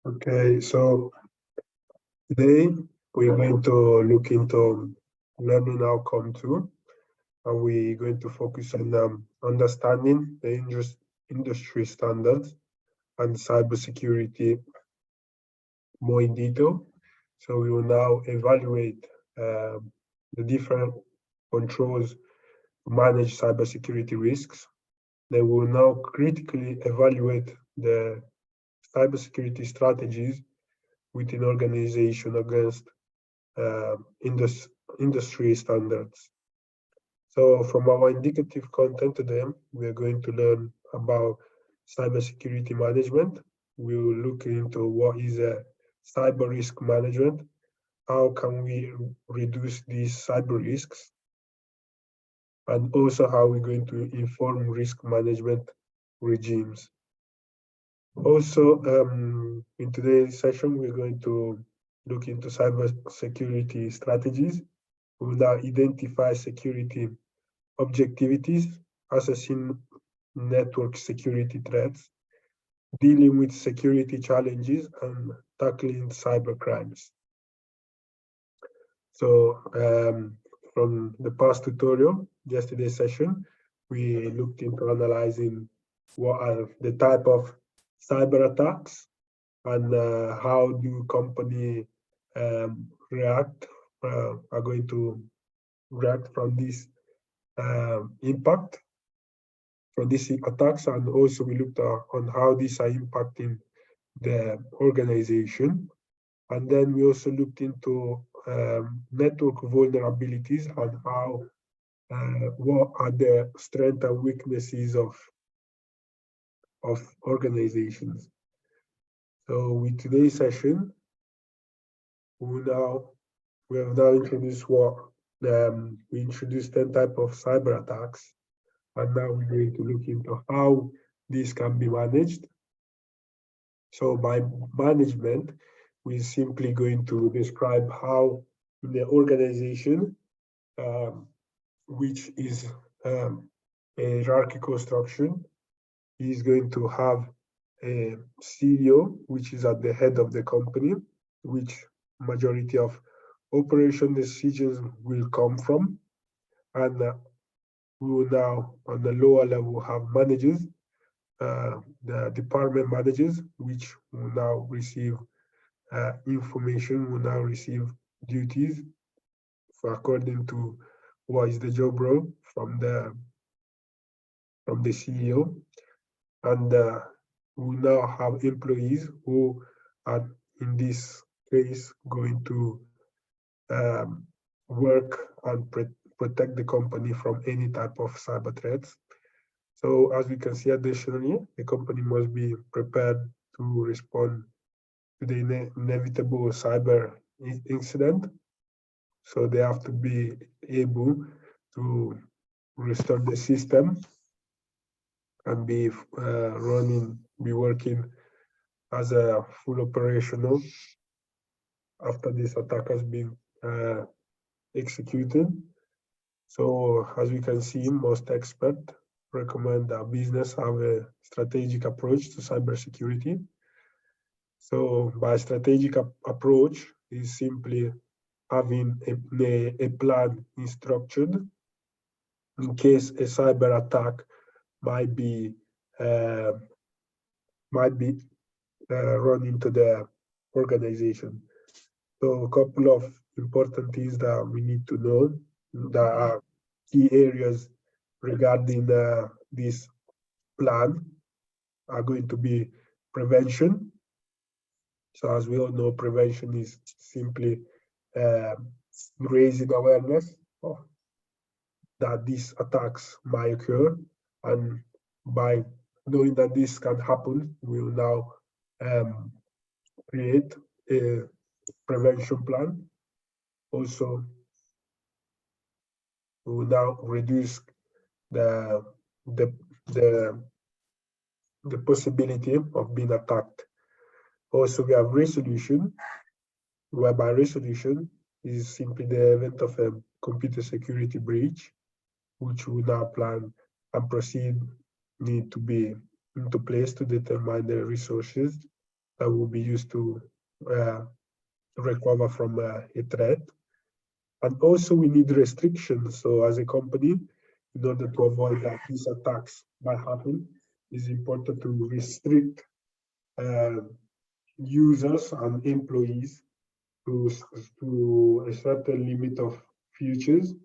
Okay, so today we're going to look into learning outcome 2, and we're going to focus on understanding the industry standards and cybersecurity more in detail. So we will now evaluate the different controls to manage cybersecurity risks. Then we will now critically evaluate the cybersecurity strategies within organization against industry standards. So from our indicative content today, we are going to learn about cybersecurity management. We will look into what is a cyber risk management, how can we reduce these cyber risks, and also how we're going to inform risk management regimes. Also, in today's session, we're going to look into cybersecurity strategies. We will now identify security objectivities, assessing network security threats, dealing with security challenges, and tackling cyber crimes. So from the past tutorial, yesterday's session, we looked into analyzing what are the type of cyber attacks and how do company react, are going to react from this impact from these attacks, and also we looked on how these are impacting the organization. And then we also looked into network vulnerabilities and how what are the strengths and weaknesses of organizations. So with today's session, we have now introduced what we introduced 10 types of cyber attacks, and now we're going to look into how this can be managed. So by management, we're simply going to describe how the organization, which is a hierarchical structure, is going to have a CEO, which is at the head of the company, which majority of operation decisions will come from. And we will now, on the lower level, have managers, the department managers, which will now receive information, will now receive duties according to what is the job role from the CEO. And we now have employees who are, in this case, going to work and protect the company from any type of cyber threats. So as we can see, additionally, the company must be prepared to respond to the inevitable cyber incident. So they have to be able to restore the system and be working as a full operational after this attack has been executed. So as we can see, most experts recommend that business have a strategic approach to cybersecurity. So by strategic approach is simply having a plan structured in case a cyber attack might be run into the organization. So a couple of important things that we need to know that are key areas regarding this plan are going to be prevention. So as we all know, prevention is simply raising awareness of that these attacks might occur, and by knowing that this can happen, we will now create a prevention plan. Also, we will now reduce the possibility of being attacked. Also, we have resolution, whereby resolution is simply the event of a computer security breach, which we now plan and proceed need to be into place to determine the resources that will be used to recover from a threat. And also we need restrictions. So as a company, in order to avoid that these attacks might happen, it's important to restrict users and employees to a certain limit of features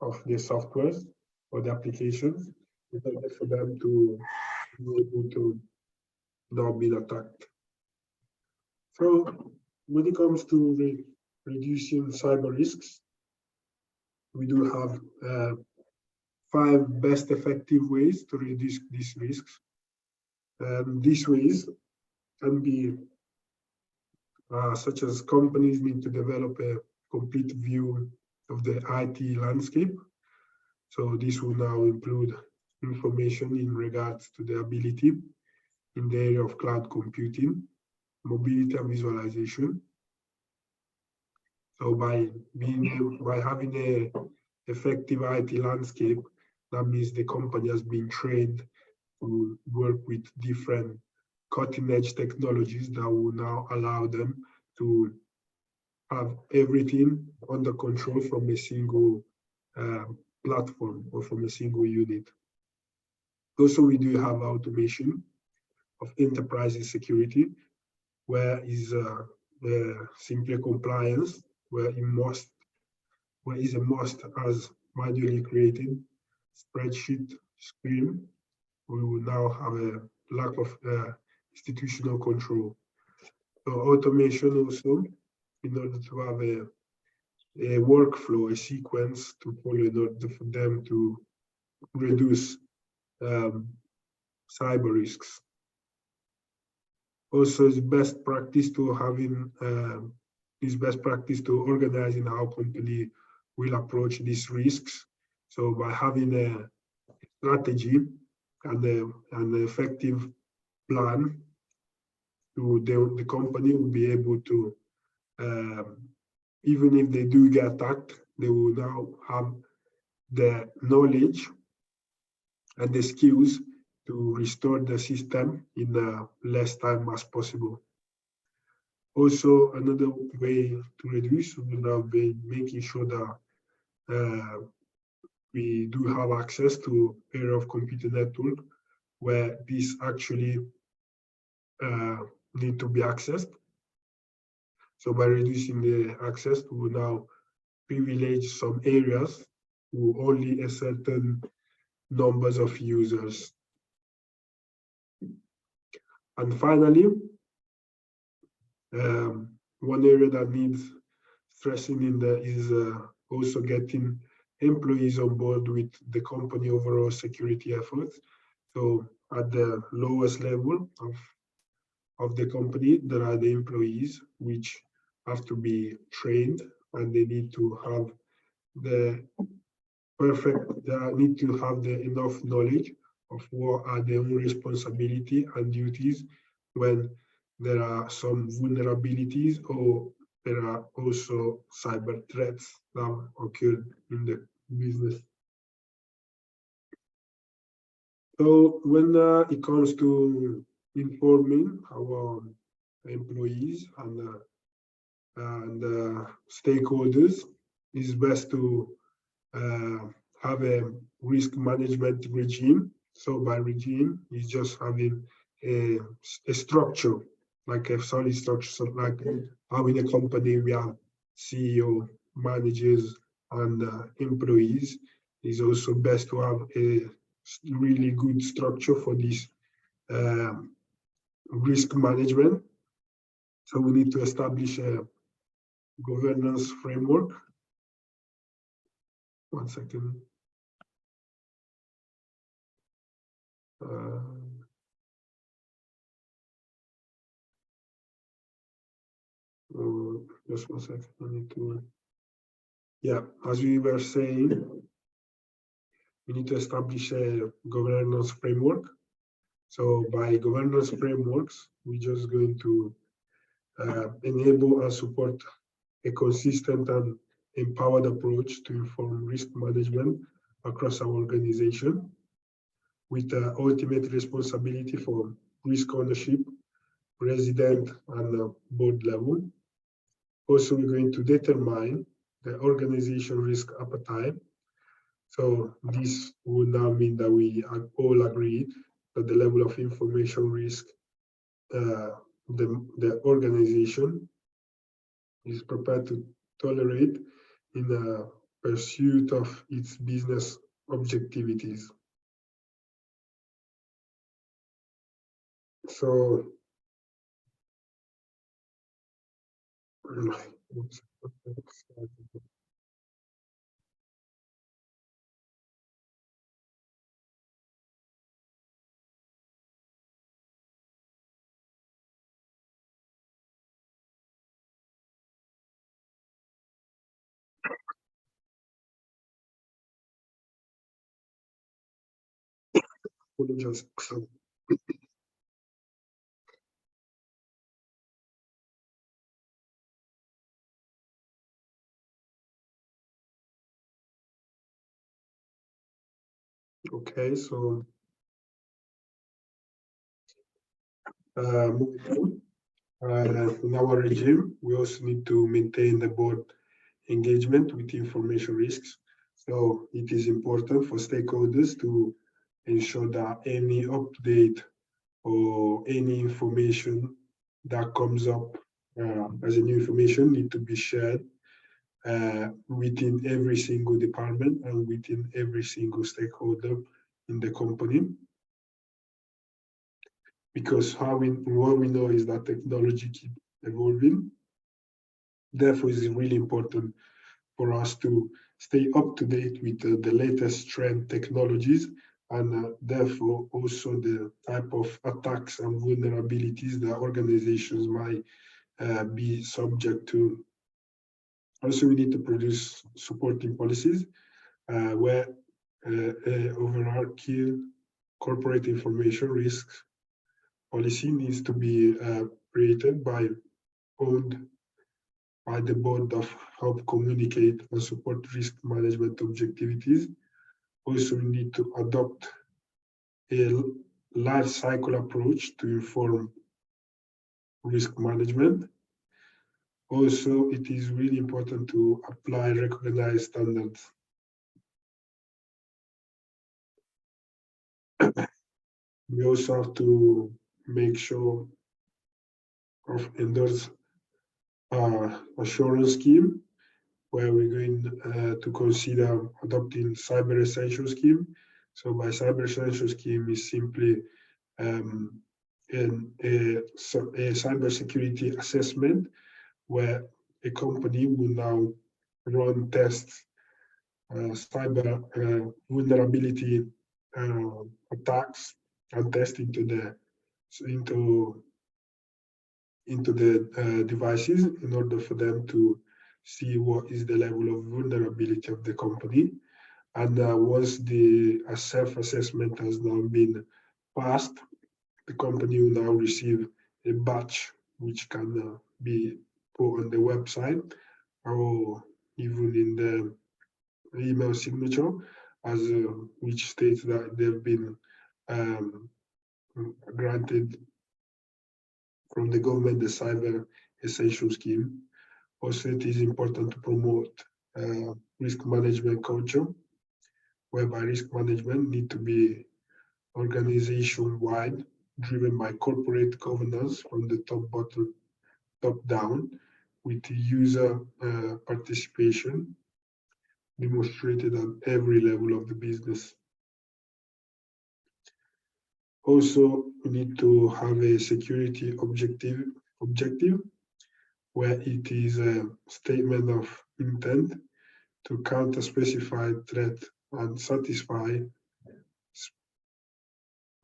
of the softwares or the applications in order for them to be able to not be attacked. So when it comes to reducing cyber risks, we do have 5 best effective ways to reduce these risks. These ways can be such as companies need to develop a complete view of the IT landscape. So this will now include information in regards to the ability in the area of cloud computing, mobility and visualization. So by having a effective IT landscape, that means the company has been trained to work with different cutting-edge technologies that will now allow them to have everything under control from a single platform or from a single unit. Also, we do have automation of enterprise security, where is simply compliance, where is a must as manually created spreadsheet screen. We will now have a lack of institutional control. So automation also, in order to have a workflow, a sequence to follow in order for them to reduce cyber risks. Also, it's best practice to having organizing how company will approach these risks. So by having a strategy and an effective plan, the company will be able to, even if they do get attacked, they will now have the knowledge and the skills to restore the system in less time as possible. Also, another way to reduce will now be making sure that we do have access to area of computer network where these actually need to be accessed. So by reducing the access, we will now privilege some areas to only a certain numbers of users. And finally, one area that needs stressing is also getting employees on board with the company overall security efforts. So at the lowest level of the company, there are the employees which have to be trained, and they need to have enough knowledge of what are their own responsibility and duties when there are some vulnerabilities or there are also cyber threats that occur in the business. So when it comes to informing our employees and stakeholders, it's best to have a risk management regime. So by regime, it's just having a structure, like a solid structure, so like how in a company we have CEO, managers, and employees. It's also best to have a really good structure for this risk management. So we need to establish a governance framework. One second. Just 1 second. I need to. Yeah, as we were saying, we need to establish a governance framework. So by governance frameworks, we're just going to enable and support a consistent and empowered approach to inform risk management across our organization, with ultimate responsibility for risk ownership president and board level. Also, we're going to determine the organization risk appetite. So this would now mean that we all agree that the level of information risk the organization is prepared to tolerate in the pursuit of its business objectivities. So, okay, so moving on. In our regime, we also need to maintain the board engagement with information risks. So it is important for stakeholders to ensure that any update or any information that comes up as a new information need to be shared within every single department and within every single stakeholder in the company. Because what we know is that technology keeps evolving. Therefore, it's really important for us to stay up to date with the latest trend technologies and therefore also the type of attacks and vulnerabilities that organizations might be subject to. Also, we need to produce supporting policies where overarching corporate information risks policy needs to be created owned by the board of help communicate and support risk management objectivities. Also, we need to adopt a life cycle approach to inform risk management. Also, it is really important to apply recognized standards. We also have to make sure of endorse assurance scheme where we're going to consider adopting cyber essential scheme. So by cyber essential scheme is simply a cybersecurity assessment where a company will now run tests, cyber vulnerability attacks and test into the devices in order for them to see what is the level of vulnerability of the company. And once the self-assessment has now been passed, the company will now receive a badge which can be put on the website or even in the email signature, as which states that they've been granted from the government the cyber essential scheme. Also, it is important to promote risk management culture, whereby risk management need to be organization-wide, driven by corporate governance from the top down, with user participation demonstrated at every level of the business. Also, we need to have a security objective where it is a statement of intent to counter specified threat and satisfy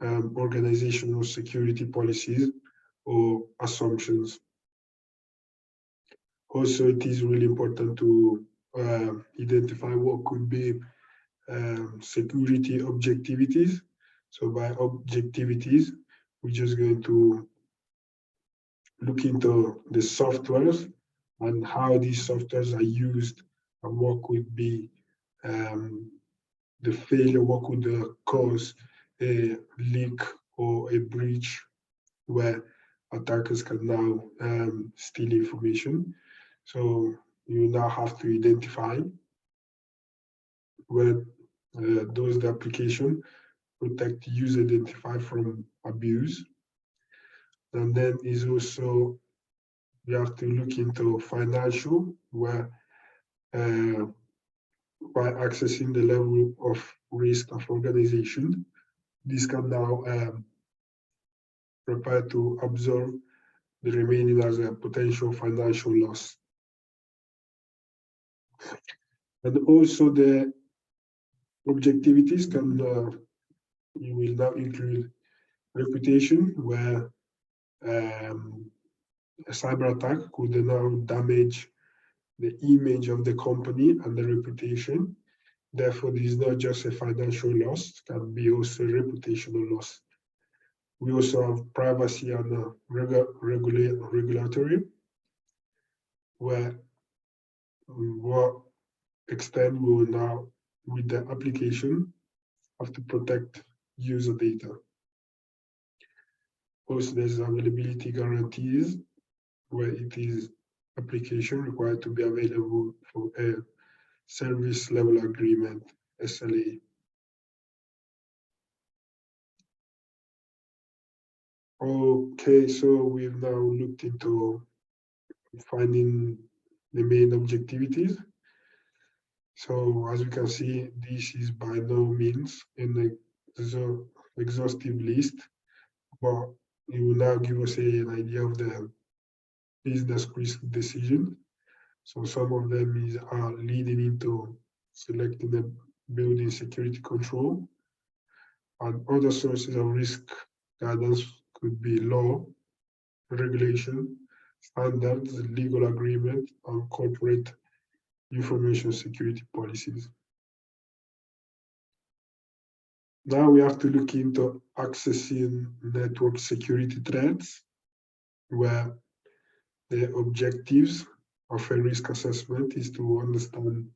organizational security policies or assumptions. Also, it is really important to identify what could be security objectivities. So by objectivities, we're just going to look into the softwares and how these softwares are used and what could be the failure, what could cause a leak or a breach where attackers can now steal information. So you now have to identify where does the application protect user identifier from abuse. And then is also, you have to look into financial, where by accessing the level of risk of organization, this can now prepare to absorb the remaining as a potential financial loss. And also the objectivities can, you will now include reputation, where a cyber attack could now damage the image of the company and the reputation. Therefore, this is not just a financial loss, it can be also a reputational loss. We also have privacy and regulatory, where what extent we will now, with the application, have to protect user data. Also, there's availability guarantees, where it is application required to be available for a service level agreement, SLA. Okay, so we've now looked into finding the main objectivities. So as you can see, this is by no means an exhaustive list, but it will now give us an idea of the business risk decision. So some of them are leading into selecting a building security control, and other sources of risk guidance could be law, regulation, standards, legal agreement, and corporate information security policies. Now we have to look into accessing network security threats, where the objectives of a risk assessment is to understand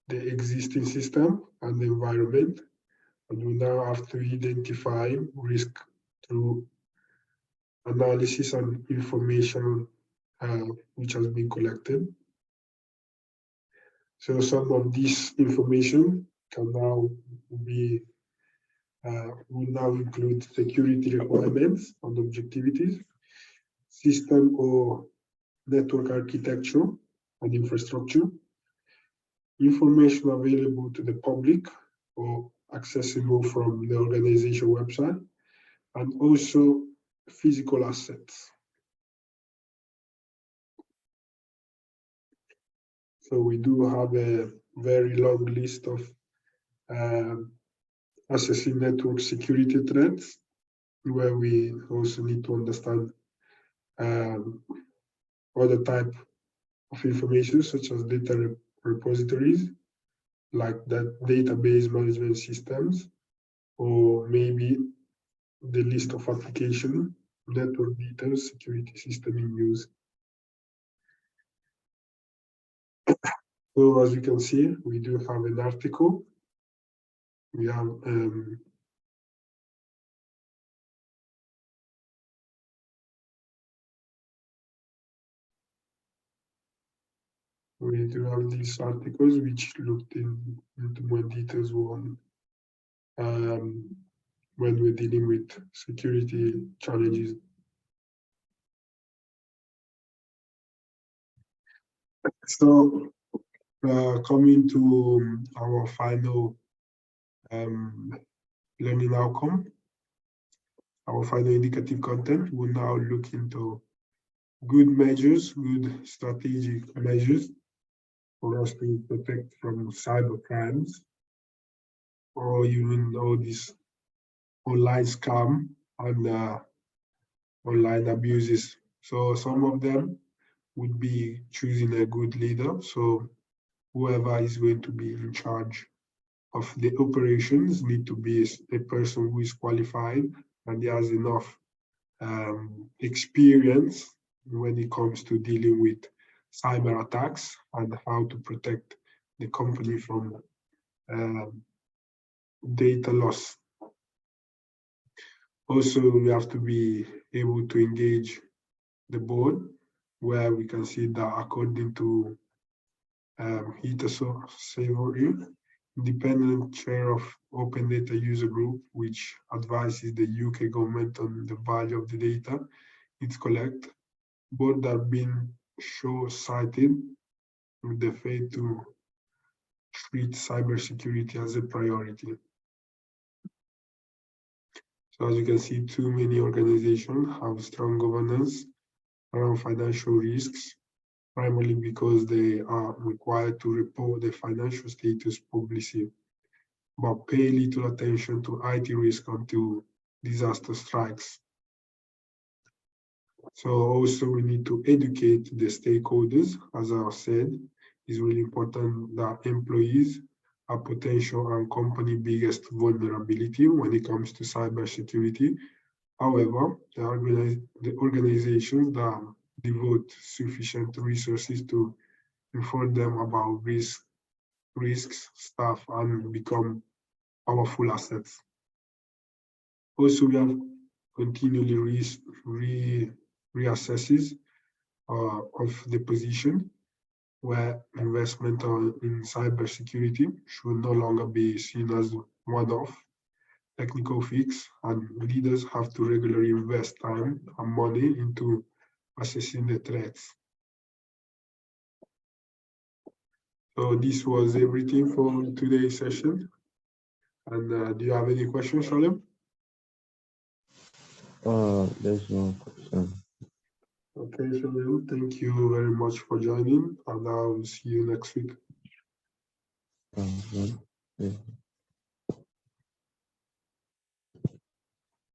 the existing system and the environment, and we now have to identify risk through analysis and information which has been collected. So some of this information can now be, will now include security requirements and objectivities, system or network architecture and infrastructure, information available to the public or accessible from the organization website, and also physical assets. So we do have a very long list of assessing network security threats, where we also need to understand other type of information, such as data repositories, like that database management systems, or maybe the list of application, network details, security system in use. So as you can see, we do have an article. We have these articles which looked into more details on when we're dealing with security challenges. So coming to our final learning outcome, our final indicative content, we'll now look into good measures, good strategic measures for us to protect from cyber crimes, or even all this online scam and online abuses. So some of them would be choosing a good leader. So whoever is going to be in charge of the operations need to be a person who is qualified and has enough experience when it comes to dealing with cyber attacks and how to protect the company from data loss. Also, we have to be able to engage the board, where we can see that according to ATHE Savory, independent chair of Open Data User Group, which advises the UK government on the value of the data it collects. Both have been short-sighted with the faith to treat cybersecurity as a priority. So as you can see, too many organizations have strong governance around financial risks, primarily because they are required to report their financial status publicly, but pay little attention to IT risk until disaster strikes. So also we need to educate the stakeholders. As I said, it's really important that employees are potential and company biggest vulnerability when it comes to cybersecurity. However, the organizations that devote sufficient resources to inform them about risks, staff, and become powerful assets. Also, we have continually reassesses of the position where investment in cybersecurity should no longer be seen as one-off technical fix, and leaders have to regularly invest time and money into assessing the threats. So this was everything for today's session. And do you have any questions, Salim? There's no question. Okay, Salim, thank you very much for joining, and I'll see you next week.